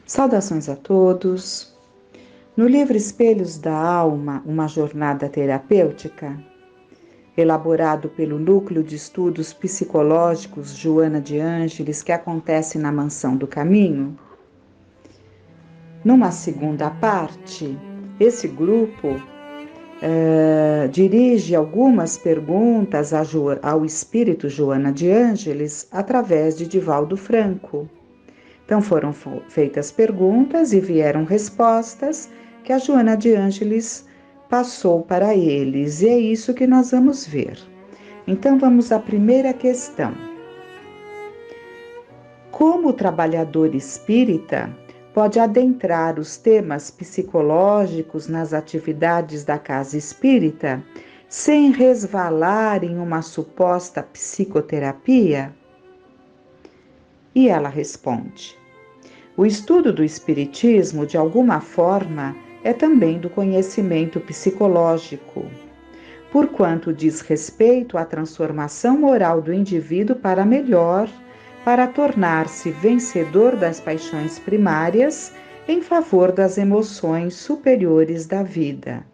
Saudações a todos. No livro Espelhos da Alma, uma jornada terapêutica, elaborado pelo Núcleo de Estudos Psicológicos Joana de Ângeles, que acontece na Mansão do Caminho, numa segunda parte, esse grupo dirige algumas perguntas ao espírito Joana de Ângeles através de Divaldo Franco. Então foram feitas perguntas e vieram respostas que a Joana de Ângeles passou para eles, e é isso que nós vamos ver. Então vamos à primeira questão. Como o trabalhador espírita pode adentrar os temas psicológicos nas atividades da casa espírita sem resvalar em uma suposta psicoterapia? E ela responde: o estudo do espiritismo, de alguma forma, é também do conhecimento psicológico, porquanto diz respeito à transformação moral do indivíduo para melhor, para tornar-se vencedor das paixões primárias em favor das emoções superiores da vida.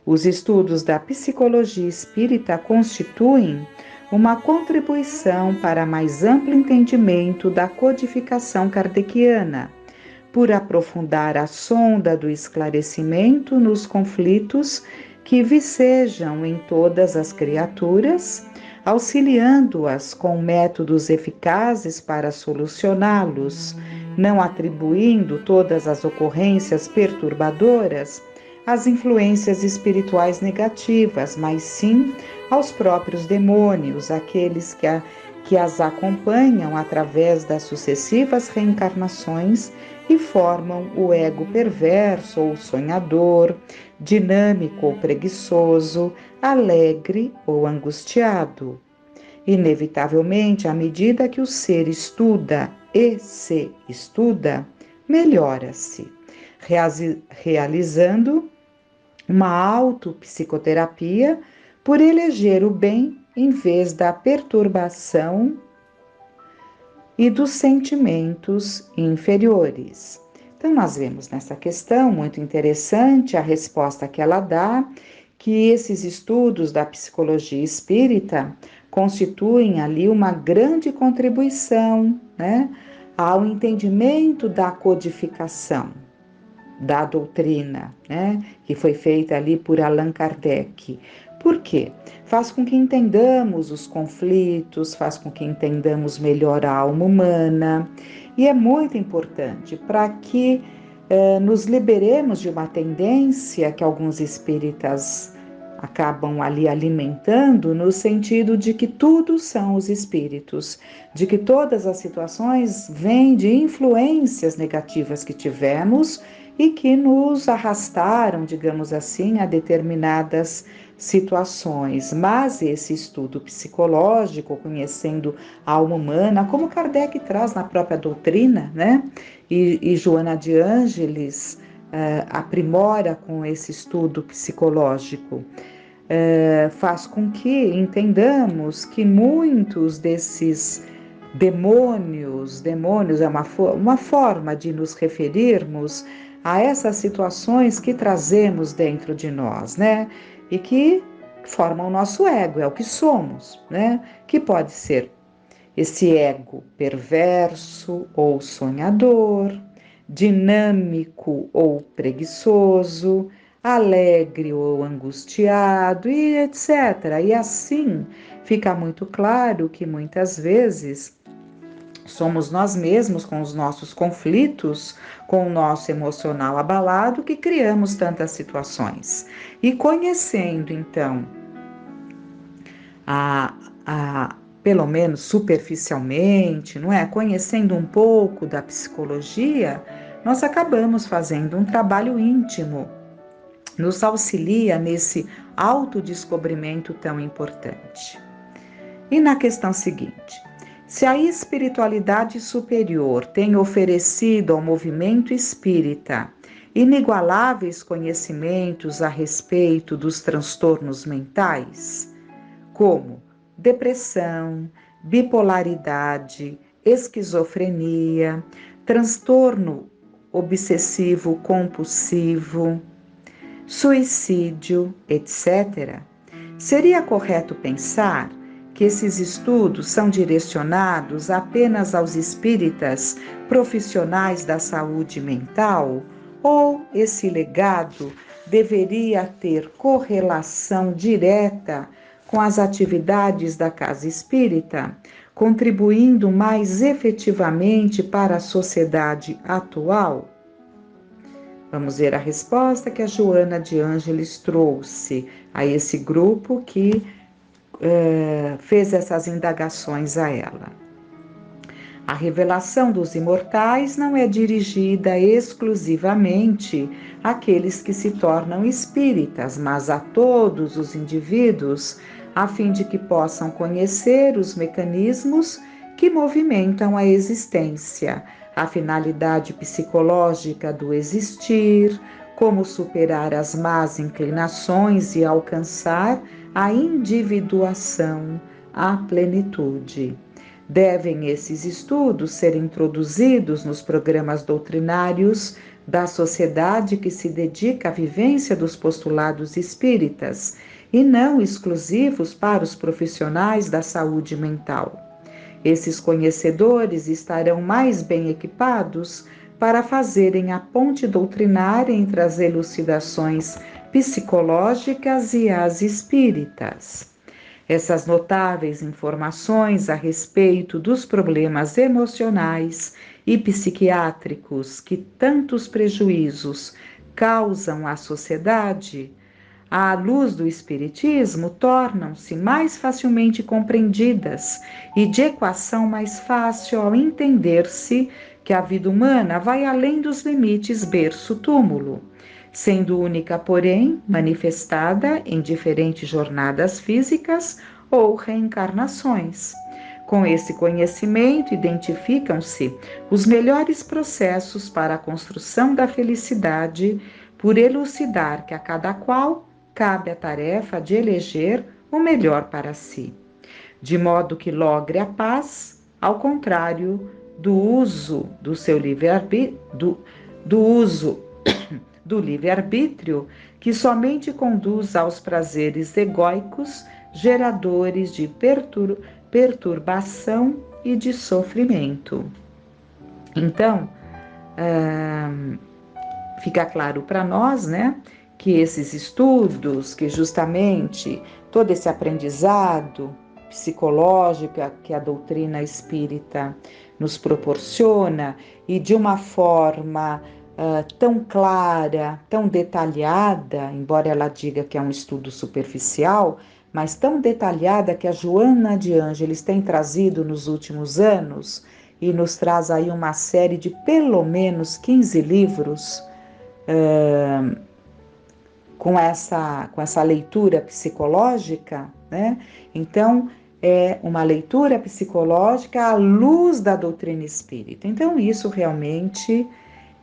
Os estudos da psicologia espírita constituem uma contribuição para mais amplo entendimento da codificação kardeciana, por aprofundar a sonda do esclarecimento nos conflitos que vicejam em todas as criaturas, auxiliando-as com métodos eficazes para solucioná-los, não atribuindo todas as ocorrências perturbadoras às influências espirituais negativas, mas sim aos próprios demônios, aqueles que as acompanham através das sucessivas reencarnações e formam o ego perverso ou sonhador, dinâmico ou preguiçoso, alegre ou angustiado. Inevitavelmente, à medida que o ser estuda e se estuda, melhora-se, realizando uma autopsicoterapia por eleger o bem em vez da perturbação e dos sentimentos inferiores. Então, nós vemos nessa questão muito interessante a resposta que ela dá, que esses estudos da psicologia espírita constituem ali uma grande contribuição, ao entendimento da codificação da doutrina, que foi feita ali por Allan Kardec. Por quê? Faz com que entendamos os conflitos, faz com que entendamos melhor a alma humana, e é muito importante para que nos liberemos de uma tendência que alguns espíritas acabam ali alimentando, no sentido de que tudo são os espíritos, de que todas as situações vêm de influências negativas que tivemos e que nos arrastaram, digamos assim, a determinadas situações. Mas esse estudo psicológico, conhecendo a alma humana, como Kardec traz na própria doutrina, e Joana de Ângeles aprimora com esse estudo psicológico, faz com que entendamos que muitos desses demônios é uma forma de nos referirmos a essas situações que trazemos dentro de nós, e que formam o nosso ego, é o que somos, que pode ser esse ego perverso ou sonhador, dinâmico ou preguiçoso, alegre ou angustiado, e etc. E assim fica muito claro que muitas vezes somos nós mesmos, com os nossos conflitos, com o nosso emocional abalado, que criamos tantas situações. E conhecendo, então, pelo menos superficialmente, conhecendo um pouco da psicologia, nós acabamos fazendo um trabalho íntimo, nos auxilia nesse autodescobrimento tão importante. E na questão seguinte: se a espiritualidade superior tem oferecido ao movimento espírita inigualáveis conhecimentos a respeito dos transtornos mentais, como depressão, bipolaridade, esquizofrenia, transtorno obsessivo compulsivo, suicídio, etc. Seria correto pensar que esses estudos são direcionados apenas aos espíritas profissionais da saúde mental? Ou esse legado deveria ter correlação direta com as atividades da casa espírita, contribuindo mais efetivamente para a sociedade atual? Vamos ver a resposta que a Joana de Ângeles trouxe a esse grupo que fez essas indagações a ela. A revelação dos imortais não é dirigida exclusivamente àqueles que se tornam espíritas, mas a todos os indivíduos, a fim de que possam conhecer os mecanismos que movimentam a existência, a finalidade psicológica do existir, como superar as más inclinações e alcançar a individuação, a plenitude. Devem esses estudos ser introduzidos nos programas doutrinários da sociedade que se dedica à vivência dos postulados espíritas e não exclusivos para os profissionais da saúde mental. Esses conhecedores estarão mais bem equipados para fazerem a ponte doutrinária entre as elucidações psicológicas e as espíritas. Essas notáveis informações a respeito dos problemas emocionais e psiquiátricos que tantos prejuízos causam à sociedade, à luz do Espiritismo, tornam-se mais facilmente compreendidas e de equação mais fácil ao entender-se que a vida humana vai além dos limites berço-túmulo, sendo única, porém, manifestada em diferentes jornadas físicas ou reencarnações. Com esse conhecimento, identificam-se os melhores processos para a construção da felicidade, por elucidar que a cada qual cabe a tarefa de eleger o melhor para si, de modo que logre a paz, ao contrário do uso do seu livre-arbítrio, do livre-arbítrio, que somente conduz aos prazeres egóicos, geradores de perturbação e de sofrimento. Então, fica claro para nós, né, que esses estudos, que justamente todo esse aprendizado psicológico que a doutrina espírita nos proporciona, e de uma forma tão clara, tão detalhada, embora ela diga que é um estudo superficial, mas tão detalhada que a Joana de Ângeles tem trazido nos últimos anos, e nos traz aí uma série de pelo menos 15 livros com essa leitura psicológica, né? Então, é uma leitura psicológica à luz da doutrina espírita. Então, isso realmente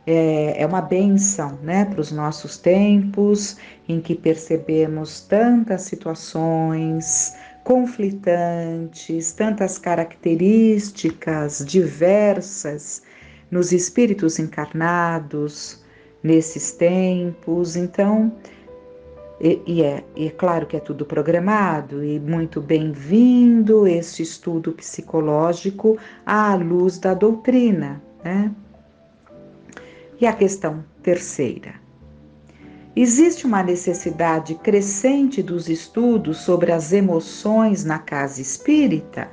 é uma bênção, né, para os nossos tempos, em que percebemos tantas situações conflitantes, tantas características diversas nos espíritos encarnados nesses tempos. Então, é claro que é tudo programado, e muito bem-vindo este estudo psicológico à luz da doutrina, né? E a questão terceira. Existe uma necessidade crescente dos estudos sobre as emoções na casa espírita?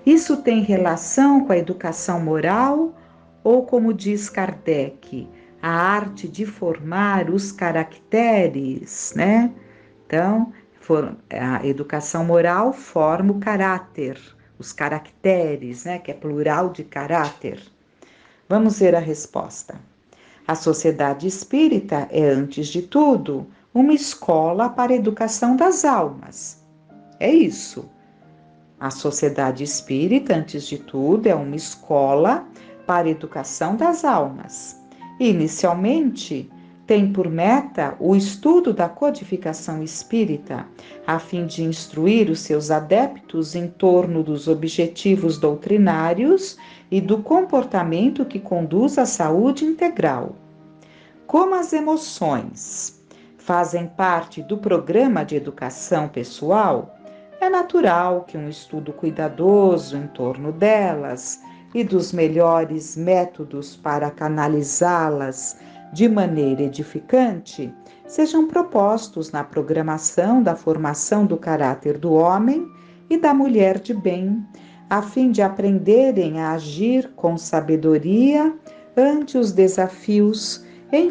Isso tem relação com a educação moral ou, como diz Kardec, a arte de formar os caracteres, né? Então, a educação moral forma o caráter, os caracteres, né? Que é plural de caráter. Vamos ver a resposta. A sociedade espírita é, antes de tudo, uma escola para a educação das almas. É isso. A sociedade espírita, antes de tudo, é uma escola para a educação das almas. Inicialmente, tem por meta o estudo da codificação espírita, a fim de instruir os seus adeptos em torno dos objetivos doutrinários e do comportamento que conduz à saúde integral. Como as emoções fazem parte do programa de educação pessoal, é natural que um estudo cuidadoso em torno delas e dos melhores métodos para canalizá-las de maneira edificante sejam propostos na programação da formação do caráter do homem e da mulher de bem, a fim de aprenderem a agir com sabedoria ante os desafios, em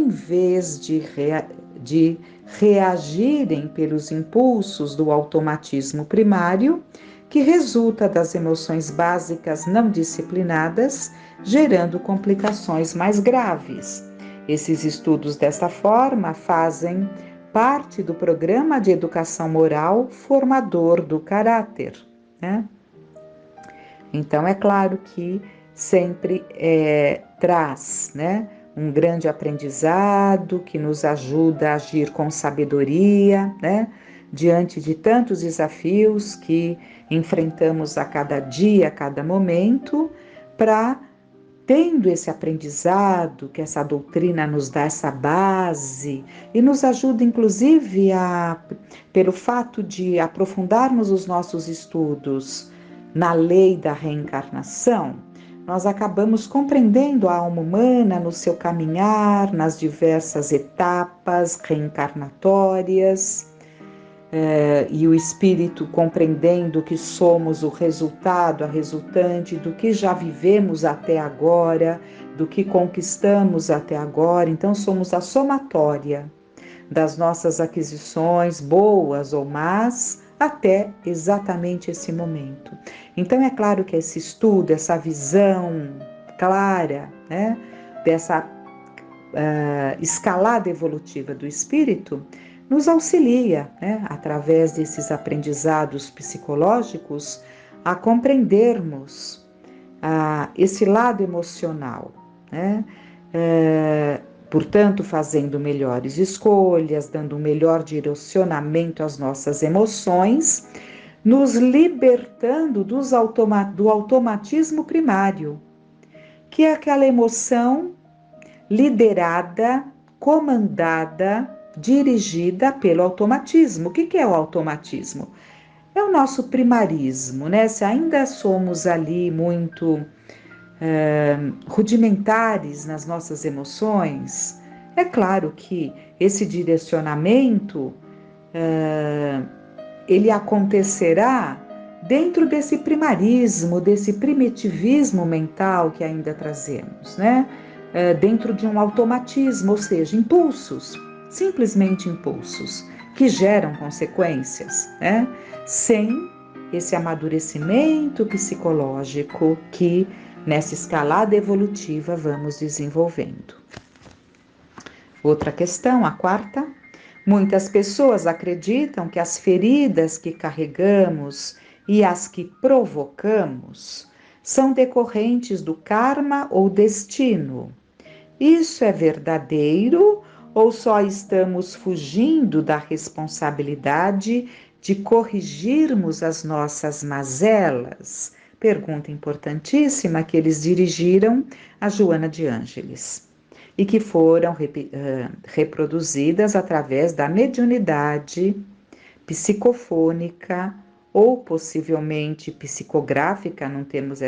vez de reagirem pelos impulsos do automatismo primário, que resulta das emoções básicas não disciplinadas, gerando complicações mais graves. Esses estudos, desta forma, fazem parte do programa de educação moral formador do caráter, né? Então, é claro que sempre traz, né, um grande aprendizado que nos ajuda a agir com sabedoria, né, diante de tantos desafios que enfrentamos a cada dia, a cada momento, para, tendo esse aprendizado, que essa doutrina nos dá essa base e nos ajuda, inclusive, pelo fato de aprofundarmos os nossos estudos na lei da reencarnação, nós acabamos compreendendo a alma humana no seu caminhar, nas diversas etapas reencarnatórias, e o espírito compreendendo que somos o resultado, a resultante do que já vivemos até agora, do que conquistamos até agora. Então, somos a somatória das nossas aquisições, boas ou más, até exatamente esse momento. Então, é claro que esse estudo, essa visão clara, né, dessa escalada evolutiva do espírito, nos auxilia, né, através desses aprendizados psicológicos, a compreendermos esse lado emocional, né? Portanto, fazendo melhores escolhas, dando um melhor direcionamento às nossas emoções, nos libertando do automatismo primário, que é aquela emoção liderada, comandada, dirigida pelo automatismo. O que é o automatismo? É o nosso primarismo, né? Se ainda somos ali muito rudimentares nas nossas emoções, é claro que esse direcionamento ele acontecerá dentro desse primarismo, desse primitivismo mental que ainda trazemos, né? Dentro de um automatismo, ou seja, impulsos, simplesmente impulsos, que geram consequências, né? Sem esse amadurecimento psicológico que nessa escalada evolutiva vamos desenvolvendo. Outra questão, a quarta. Muitas pessoas acreditam que as feridas que carregamos e as que provocamos são decorrentes do karma ou destino. Isso é verdadeiro ou só estamos fugindo da responsabilidade de corrigirmos as nossas mazelas? Pergunta importantíssima que eles dirigiram a Joana de Ângeles e que foram reproduzidas através da mediunidade psicofônica ou possivelmente psicográfica, não temos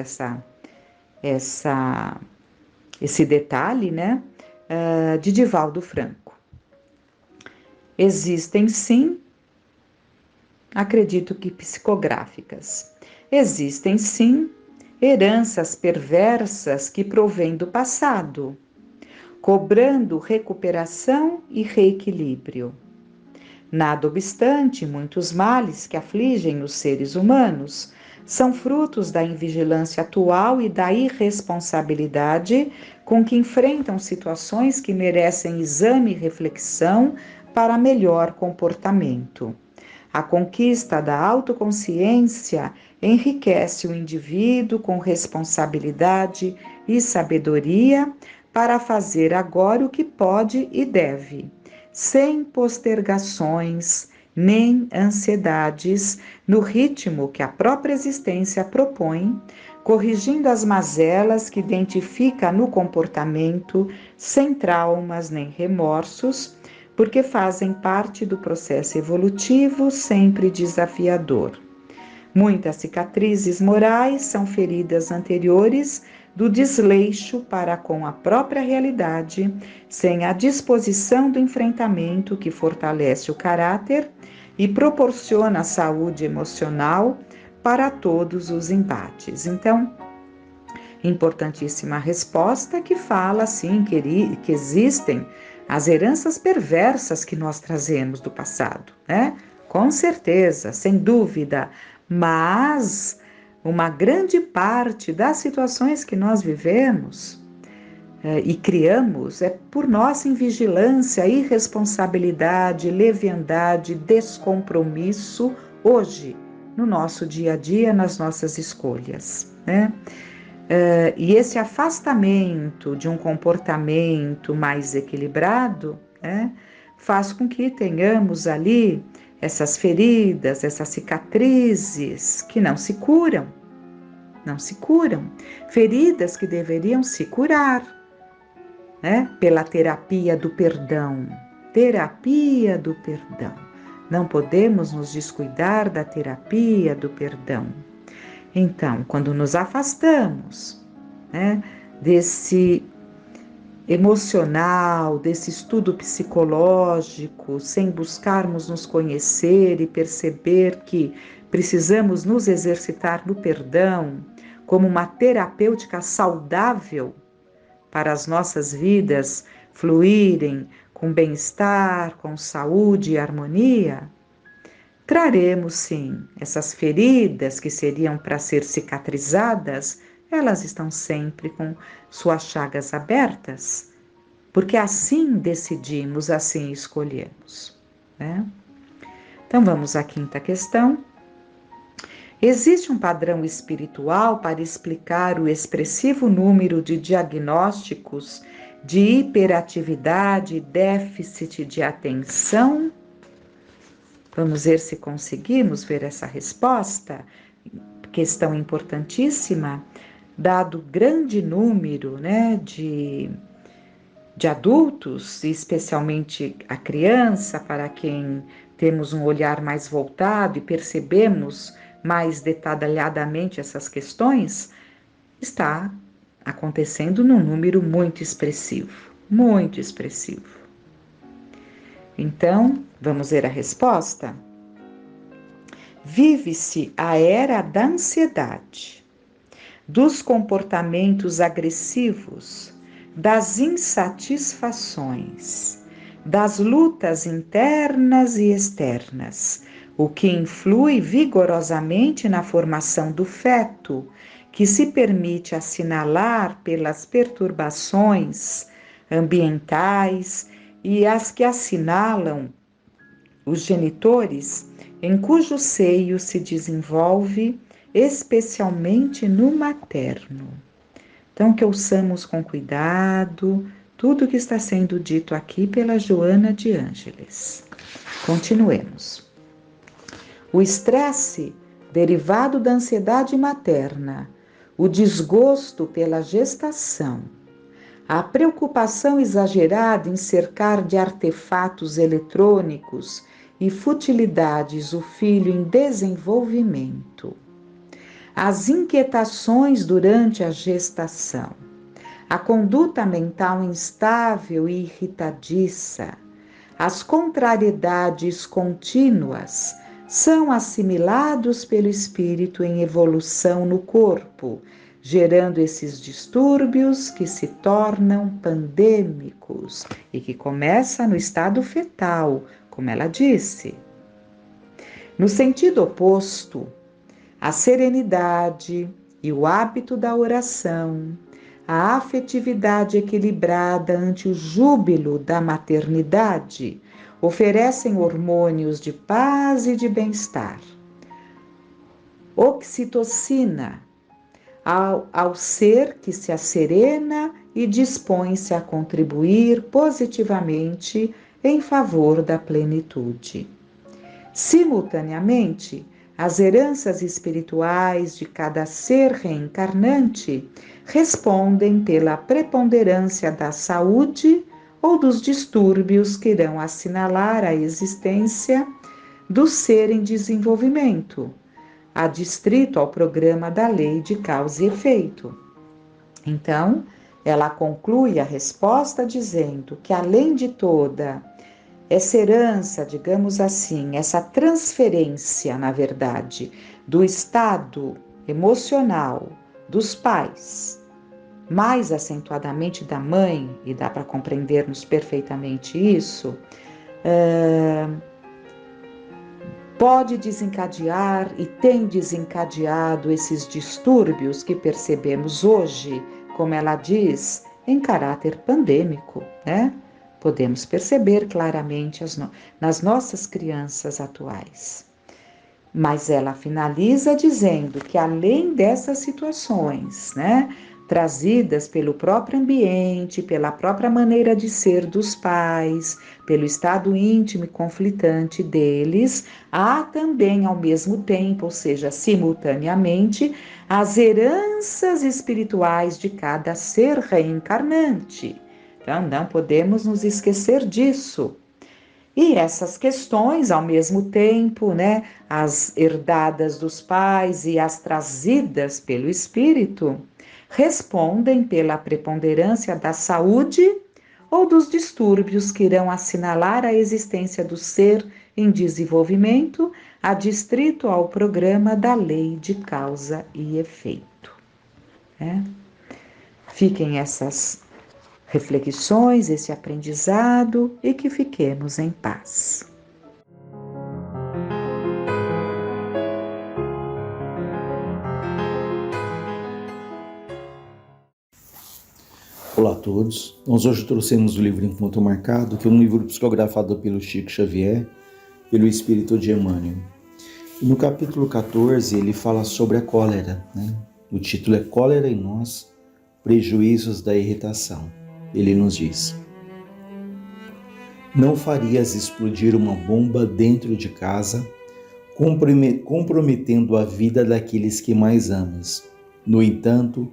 esse detalhe, né? De Divaldo Franco. Existem sim, acredito que psicográficas, existem sim heranças perversas que provêm do passado, cobrando recuperação e reequilíbrio. Nada obstante, muitos males que afligem os seres humanos são frutos da invigilância atual e da irresponsabilidade com que enfrentam situações que merecem exame e reflexão para melhor comportamento. A conquista da autoconsciência enriquece o indivíduo com responsabilidade e sabedoria para fazer agora o que pode e deve, sem postergações nem ansiedades, no ritmo que a própria existência propõe, corrigindo as mazelas que identifica no comportamento, sem traumas nem remorsos, porque fazem parte do processo evolutivo sempre desafiador. Muitas cicatrizes morais são feridas anteriores do desleixo para com a própria realidade, sem a disposição do enfrentamento que fortalece o caráter e proporciona saúde emocional para todos os embates. Então, importantíssima resposta que fala, sim, que existem as heranças perversas que nós trazemos do passado, né? Com certeza, sem dúvida, mas uma grande parte das situações que nós vivemos e criamos é por nossa invigilância, irresponsabilidade, leviandade, descompromisso hoje, no nosso dia a dia, nas nossas escolhas, né? E esse afastamento de um comportamento mais equilibrado, né, faz com que tenhamos ali essas feridas, essas cicatrizes que não se curam, feridas que deveriam se curar, né, pela terapia do perdão. Terapia do perdão. Não podemos nos descuidar da terapia do perdão. Então, quando nos afastamos, né, desse emocional, desse estudo psicológico, sem buscarmos nos conhecer e perceber que precisamos nos exercitar no perdão como uma terapêutica saudável para as nossas vidas fluírem com bem-estar, com saúde e harmonia, traremos sim essas feridas que seriam para ser cicatrizadas, elas estão sempre com suas chagas abertas, porque assim decidimos, assim escolhemos, né? Então vamos à quinta questão. Existe um padrão espiritual para explicar o expressivo número de diagnósticos de hiperatividade e déficit de atenção? Vamos ver se conseguimos ver essa resposta. Questão importantíssima, dado o grande número, né, de adultos, especialmente a criança, para quem temos um olhar mais voltado e percebemos mais detalhadamente essas questões, está acontecendo num número muito expressivo, muito expressivo. Então, vamos ver a resposta? Vive-se a era da ansiedade, dos comportamentos agressivos, das insatisfações, das lutas internas e externas, o que influi vigorosamente na formação do feto, que se permite assinalar pelas perturbações ambientais e as que assinalam os genitores, em cujo seio se desenvolve especialmente no materno. Então, que ouçamos com cuidado tudo o que está sendo dito aqui pela Joana de Ângeles. Continuemos. O estresse derivado da ansiedade materna, o desgosto pela gestação, a preocupação exagerada em cercar de artefatos eletrônicos e futilidades o filho em desenvolvimento, as inquietações durante a gestação, a conduta mental instável e irritadiça, as contrariedades contínuas são assimilados pelo espírito em evolução no corpo, gerando esses distúrbios que se tornam pandêmicos e que começa no estado fetal, como ela disse. No sentido oposto, a serenidade e o hábito da oração, a afetividade equilibrada ante o júbilo da maternidade, oferecem hormônios de paz e de bem-estar. Oxitocina, ao ser que se asserena e dispõe-se a contribuir positivamente em favor da plenitude. Simultaneamente, as heranças espirituais de cada ser reencarnante respondem pela preponderância da saúde ou dos distúrbios que irão assinalar a existência do ser em desenvolvimento, adstrito ao programa da lei de causa e efeito. Então, ela conclui a resposta dizendo que, além de toda essa herança, digamos assim, essa transferência, na verdade, do estado emocional dos pais, mais acentuadamente da mãe, e dá para compreendermos perfeitamente isso, pode desencadear e tem desencadeado esses distúrbios que percebemos hoje, como ela diz, em caráter pandêmico, né? Podemos perceber claramente nas nossas crianças atuais. Mas ela finaliza dizendo que, além dessas situações, né, trazidas pelo próprio ambiente, pela própria maneira de ser dos pais, pelo estado íntimo e conflitante deles, há também, ao mesmo tempo, ou seja, simultaneamente, as heranças espirituais de cada ser reencarnante. Então, não podemos nos esquecer disso. E essas questões, ao mesmo tempo, né, as herdadas dos pais e as trazidas pelo espírito, respondem pela preponderância da saúde ou dos distúrbios que irão assinalar a existência do ser em desenvolvimento, adstrito ao programa da lei de causa e efeito. Né? Fiquem essas reflexões, esse aprendizado e que fiquemos em paz. Olá a todos, nós hoje trouxemos o livro Encontro Marcado, que é um livro psicografado pelo Chico Xavier, pelo Espírito de Emmanuel. E no capítulo 14 ele fala sobre a cólera, né? O título é Cólera em Nós, Prejuízos da Irritação. Ele nos diz: não farias explodir uma bomba dentro de casa, comprometendo a vida daqueles que mais amas. No entanto,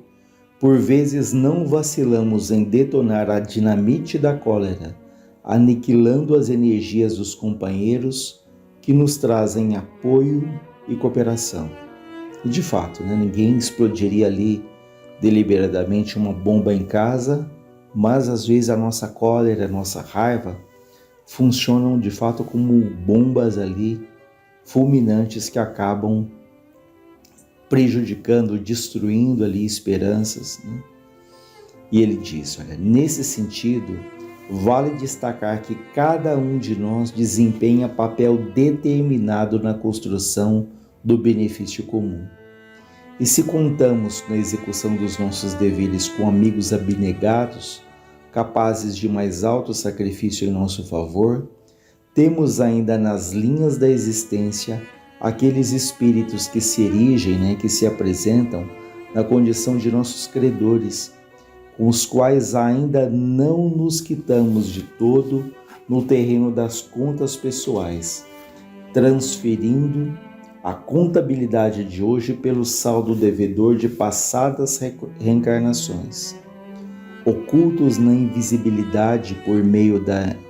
por vezes não vacilamos em detonar a dinamite da cólera, aniquilando as energias dos companheiros que nos trazem apoio e cooperação. E de fato, ninguém explodiria ali deliberadamente uma bomba em casa, mas às vezes a nossa cólera, a nossa raiva funcionam de fato como bombas ali fulminantes que acabam prejudicando, destruindo ali esperanças. E ele diz, olha, nesse sentido, vale destacar que cada um de nós desempenha papel determinado na construção do benefício comum. E se contamos na execução dos nossos deveres com amigos abnegados, capazes de mais alto sacrifício em nosso favor, temos ainda nas linhas da existência aqueles espíritos que se erigem, que se apresentam na condição de nossos credores, com os quais ainda não nos quitamos de todo no terreno das contas pessoais, transferindo a contabilidade de hoje pelo saldo devedor de passadas reencarnações. Ocultos na invisibilidade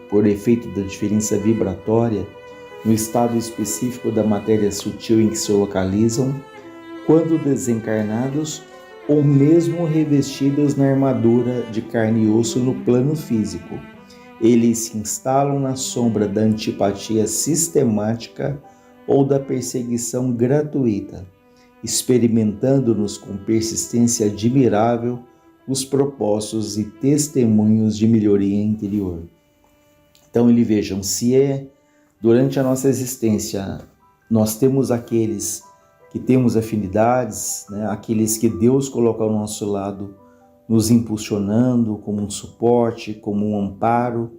por efeito da diferença vibratória, no estado específico da matéria sutil em que se localizam, quando desencarnados ou mesmo revestidos na armadura de carne e osso no plano físico, eles se instalam na sombra da antipatia sistemática ou da perseguição gratuita, experimentando-nos com persistência admirável os propósitos e testemunhos de melhoria interior. Então, vejam, se durante a nossa existência nós temos aqueles que temos afinidades, aqueles que Deus coloca ao nosso lado, nos impulsionando como um suporte, como um amparo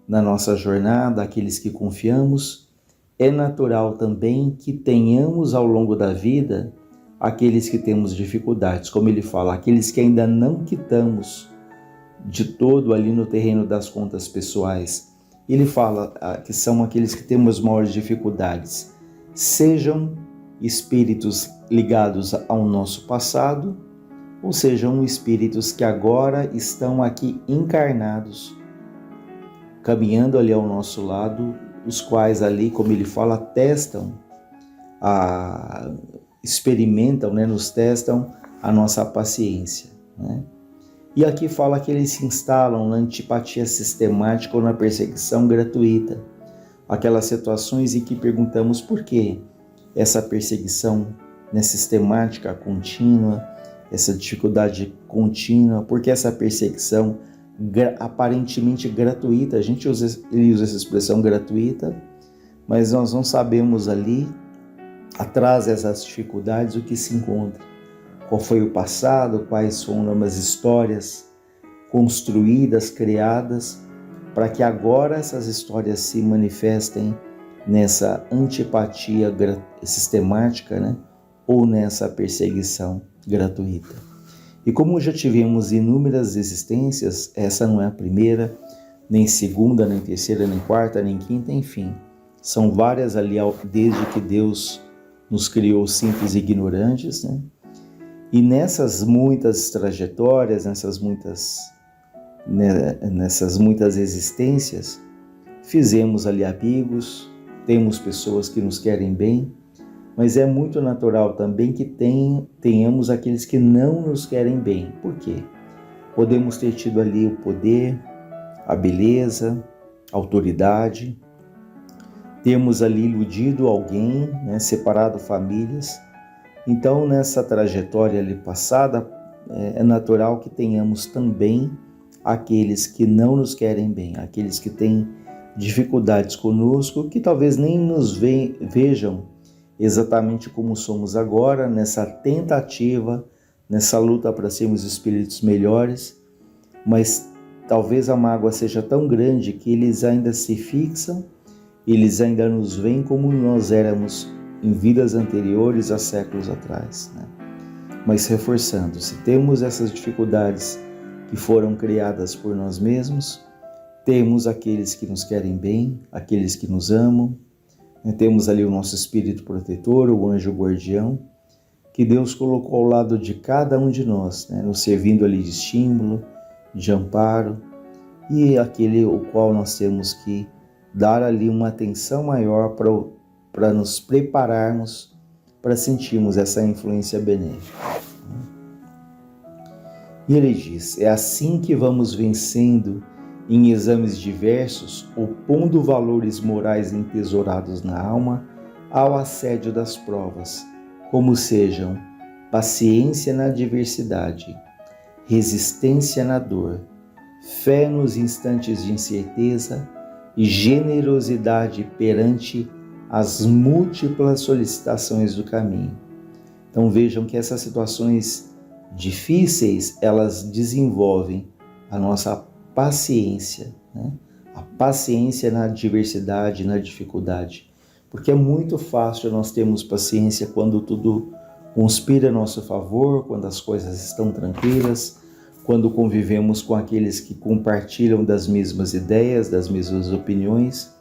na nossa jornada, aqueles que confiamos, é natural também que tenhamos ao longo da vida aqueles que temos dificuldades, como ele fala, aqueles que ainda não quitamos de todo ali no terreno das contas pessoais. Ele fala que são aqueles que temos maiores dificuldades, sejam espíritos ligados ao nosso passado, ou sejam espíritos que agora estão aqui encarnados, caminhando ali ao nosso lado, os quais ali, como ele fala, experimentam, nos testam a nossa paciência, né? E aqui fala que eles se instalam na antipatia sistemática ou na perseguição gratuita. Aquelas situações em que perguntamos por que essa perseguição sistemática, contínua, essa dificuldade contínua, por que essa perseguição aparentemente gratuita. Ele usa essa expressão gratuita, mas nós não sabemos ali, atrás dessas dificuldades, o que se encontra. Qual foi o passado, quais foram as histórias construídas, criadas, para que agora essas histórias se manifestem nessa antipatia sistemática, ou nessa perseguição gratuita. E como já tivemos inúmeras existências, essa não é a primeira, nem segunda, nem terceira, nem quarta, nem quinta, enfim. São várias ali desde que Deus nos criou simples e ignorantes, E nessas muitas trajetórias, nessas muitas existências, fizemos ali amigos, temos pessoas que nos querem bem, mas é muito natural também que tenhamos aqueles que não nos querem bem. Por quê? Podemos ter tido ali o poder, a beleza, a autoridade, temos ali iludido alguém, separado famílias. Então, nessa trajetória ali passada, é natural que tenhamos também aqueles que não nos querem bem, aqueles que têm dificuldades conosco, que talvez nem nos vejam exatamente como somos agora, nessa tentativa, nessa luta para sermos espíritos melhores, mas talvez a mágoa seja tão grande que eles ainda se fixam, eles ainda nos veem como nós éramos em vidas anteriores, há séculos atrás, Mas reforçando, se temos essas dificuldades que foram criadas por nós mesmos, temos aqueles que nos querem bem, aqueles que nos amam, temos ali o nosso espírito protetor, o anjo guardião, que Deus colocou ao lado de cada um de nós, nos servindo ali de estímulo, de amparo, e aquele o qual nós temos que dar ali uma atenção maior para nos prepararmos para sentirmos essa influência benéfica. E ele diz, é assim que vamos vencendo em exames diversos, opondo valores morais entesourados na alma ao assédio das provas, como sejam paciência na adversidade, resistência na dor, fé nos instantes de incerteza e generosidade perante as múltiplas solicitações do caminho. Então vejam que essas situações difíceis, elas desenvolvem a nossa paciência, a paciência na adversidade, na dificuldade, porque é muito fácil nós termos paciência quando tudo conspira a nosso favor, quando as coisas estão tranquilas, quando convivemos com aqueles que compartilham das mesmas ideias, das mesmas opiniões.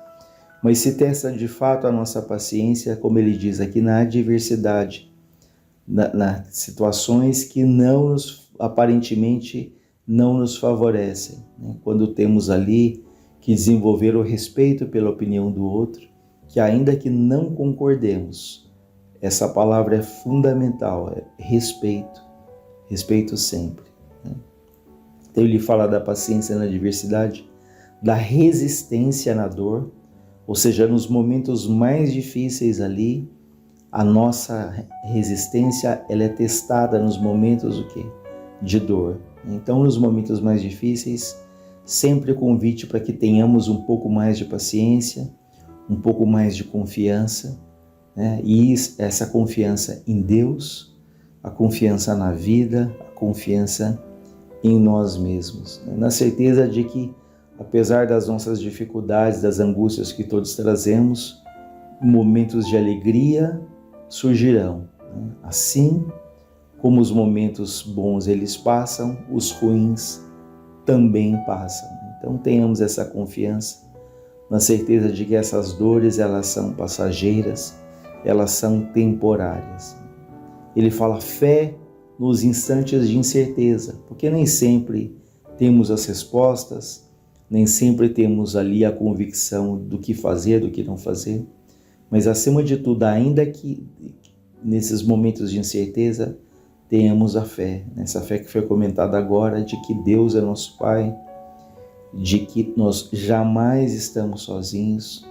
Mas se testa de fato a nossa paciência, como ele diz aqui, na adversidade, nas situações que aparentemente não nos favorecem, Quando temos ali que desenvolver o respeito pela opinião do outro, que ainda que não concordemos, essa palavra é fundamental, é respeito sempre. Então ele fala da paciência na adversidade, da resistência na dor, ou seja, nos momentos mais difíceis ali, a nossa resistência ela é testada nos momentos de dor. Então, nos momentos mais difíceis, sempre convite para que tenhamos um pouco mais de paciência, um pouco mais de confiança, E essa confiança em Deus, a confiança na vida, a confiança em nós mesmos, na certeza de que, apesar das nossas dificuldades, das angústias que todos trazemos, momentos de alegria surgirão, né? Assim como os momentos bons eles passam, os ruins também passam. Então tenhamos essa confiança, na certeza de que essas dores elas são passageiras, elas são temporárias. Ele fala fé nos instantes de incerteza, porque nem sempre temos as respostas, nem sempre temos ali a convicção do que fazer, do que não fazer, mas acima de tudo, ainda que nesses momentos de incerteza, tenhamos a fé, essa fé que foi comentada agora, de que Deus é nosso Pai, de que nós jamais estamos sozinhos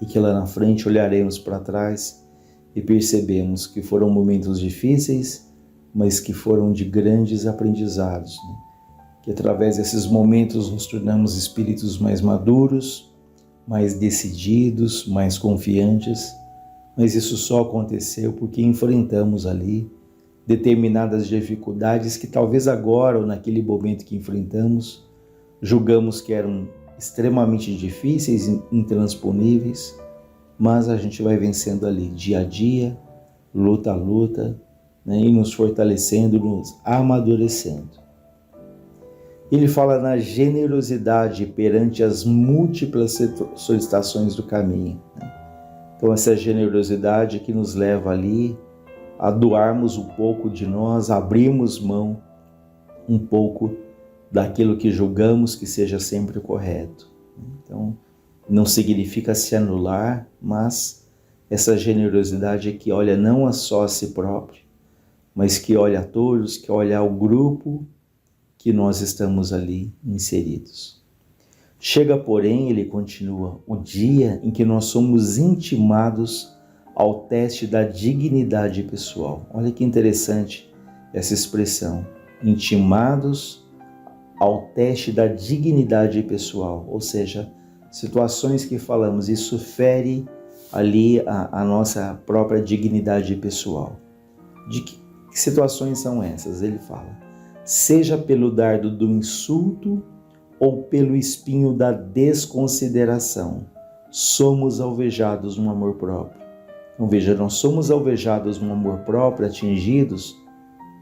e que lá na frente olharemos para trás e percebemos que foram momentos difíceis, mas que foram de grandes aprendizados, né? Que através desses momentos nos tornamos espíritos mais maduros, mais decididos, mais confiantes, mas isso só aconteceu porque enfrentamos ali determinadas dificuldades que talvez agora ou naquele momento que enfrentamos, julgamos que eram extremamente difíceis, intransponíveis, mas a gente vai vencendo ali dia a dia, luta a luta, né, e nos fortalecendo, nos amadurecendo. Ele fala na generosidade perante as múltiplas solicitações do caminho, né? Então essa generosidade que nos leva ali a doarmos um pouco de nós, abrirmos mão um pouco daquilo que julgamos que seja sempre correto. Então, não significa se anular, mas essa generosidade é que olha não a só a si próprio, mas que olha a todos, que olha ao grupo que nós estamos ali inseridos. Chega, porém, ele continua, o dia em que nós somos intimados ao teste da dignidade pessoal. Olha que interessante essa expressão, intimados ao teste da dignidade pessoal, ou seja, situações que falamos, isso fere ali a nossa própria dignidade pessoal. De que situações são essas? Ele fala, seja pelo dardo do insulto ou pelo espinho da desconsideração, somos alvejados no amor próprio. Então veja, nós somos alvejados no amor próprio, atingidos,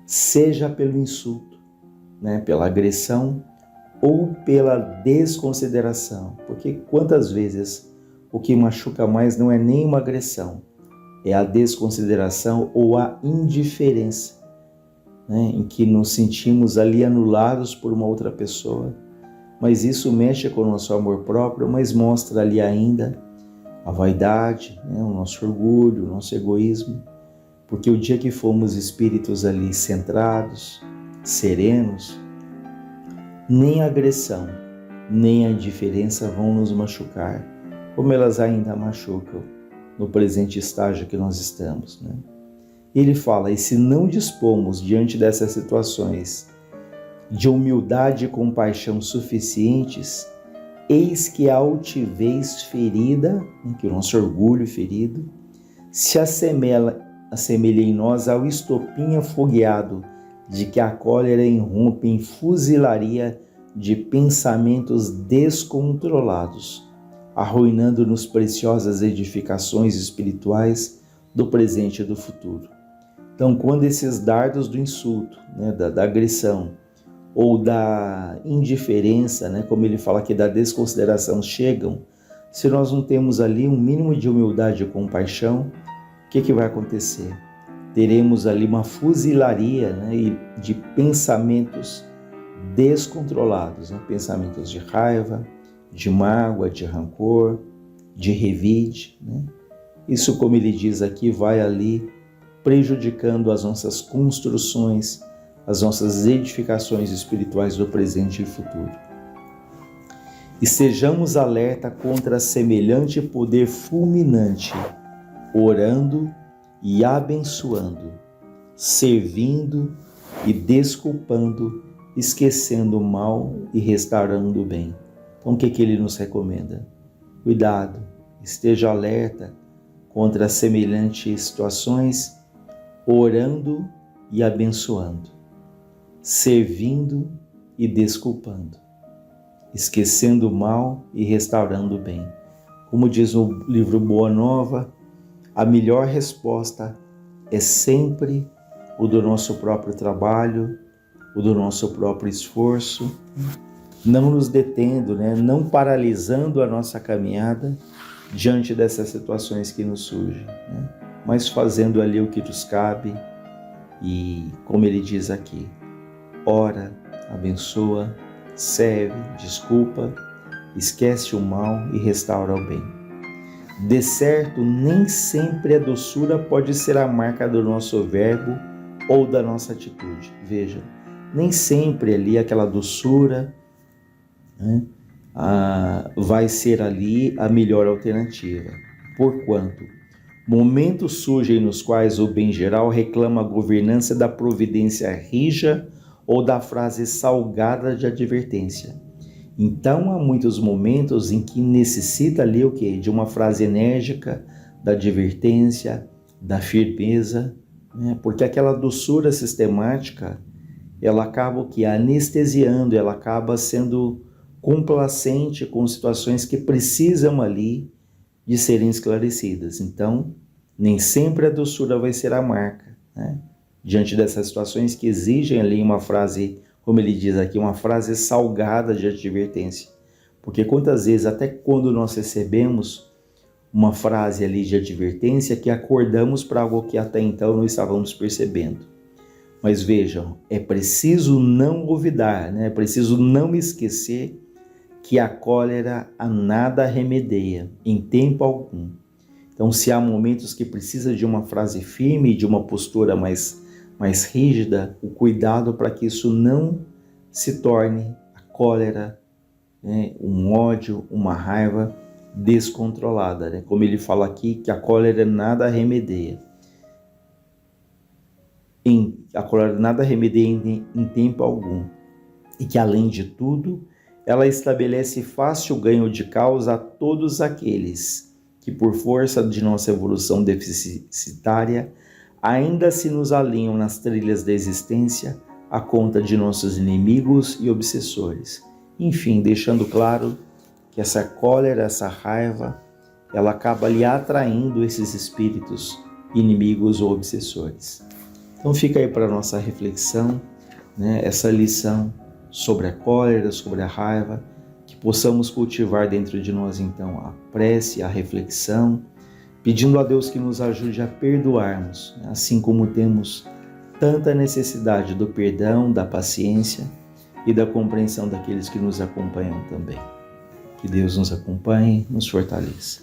seja pelo insulto, né, pela agressão ou pela desconsideração. Porque quantas vezes o que machuca mais não é nem uma agressão, é a desconsideração ou a indiferença, né, em que nos sentimos ali anulados por uma outra pessoa. Mas isso mexe com o nosso amor próprio, mas mostra ali ainda a vaidade, né, o nosso orgulho, o nosso egoísmo, porque o dia que fomos espíritos ali centrados, serenos, nem a agressão, nem a indiferença vão nos machucar, como elas ainda machucam no presente estágio que nós estamos, né? Ele fala, e se não dispomos diante dessas situações de humildade e compaixão suficientes, eis que a altivez ferida, que o nosso orgulho ferido, se assemelha em nós ao estopim afogueado de que a cólera irrompe em fuzilaria de pensamentos descontrolados, arruinando-nos preciosas edificações espirituais do presente e do futuro. Então, quando esses dardos do insulto, né, da agressão, ou da indiferença, né, como ele fala aqui, da desconsideração chegam, se nós não temos ali um mínimo de humildade e compaixão, o que vai acontecer? Teremos ali uma fuzilaria, né, de pensamentos descontrolados, né, pensamentos de raiva, de mágoa, de rancor, de revide, né? Isso, como ele diz aqui, vai ali prejudicando as nossas construções, as nossas edificações espirituais do presente e futuro. E sejamos alerta contra semelhante poder fulminante, orando e abençoando, servindo e desculpando, esquecendo o mal e restaurando o bem. Então o que ele nos recomenda? Cuidado, esteja alerta contra semelhantes situações, orando e abençoando, servindo e desculpando, esquecendo o mal e restaurando o bem. Como diz o livro Boa Nova, a melhor resposta é sempre o do nosso próprio trabalho, o do nosso próprio esforço, não nos detendo, né? Não paralisando a nossa caminhada diante dessas situações que nos surgem, né? Mas fazendo ali o que nos cabe e, como ele diz aqui, ora, abençoa, serve, desculpa, esquece o mal e restaura o bem. De certo, nem sempre a doçura pode ser a marca do nosso verbo ou da nossa atitude. Veja, nem sempre ali aquela doçura, né, vai ser ali a melhor alternativa. Porquanto, momentos surgem nos quais o bem geral reclama a governança da providência rija ou da frase salgada de advertência. Então, há muitos momentos em que necessita ali o quê? De uma frase enérgica, da advertência, da firmeza, né? Porque aquela doçura sistemática, ela acaba o quê? Anestesiando, ela acaba sendo complacente com situações que precisam ali de serem esclarecidas. Então, nem sempre a doçura vai ser a marca, né? Diante dessas situações que exigem ali uma frase, como ele diz aqui, uma frase salgada de advertência. Porque quantas vezes, até quando nós recebemos uma frase ali de advertência, que acordamos para algo que até então não estávamos percebendo. Mas vejam, é preciso não olvidar, né? É preciso não esquecer que a cólera a nada remedeia, em tempo algum. Então, se há momentos que precisa de uma frase firme, de uma postura mais rígida, o cuidado para que isso não se torne a cólera, né, um ódio, uma raiva descontrolada, né? Como ele fala aqui, que a cólera nada remedeia. A cólera nada remedeia em tempo algum. E que, além de tudo, ela estabelece fácil ganho de causa a todos aqueles que, por força de nossa evolução deficitária, ainda se nos alinham nas trilhas da existência à conta de nossos inimigos e obsessores. Enfim, deixando claro que essa cólera, essa raiva, ela acaba ali atraindo esses espíritos inimigos ou obsessores. Então fica aí para a nossa reflexão, né, essa lição sobre a cólera, sobre a raiva, que possamos cultivar dentro de nós então a prece, a reflexão, pedindo a Deus que nos ajude a perdoarmos, assim como temos tanta necessidade do perdão, da paciência e da compreensão daqueles que nos acompanham também. Que Deus nos acompanhe, nos fortaleça.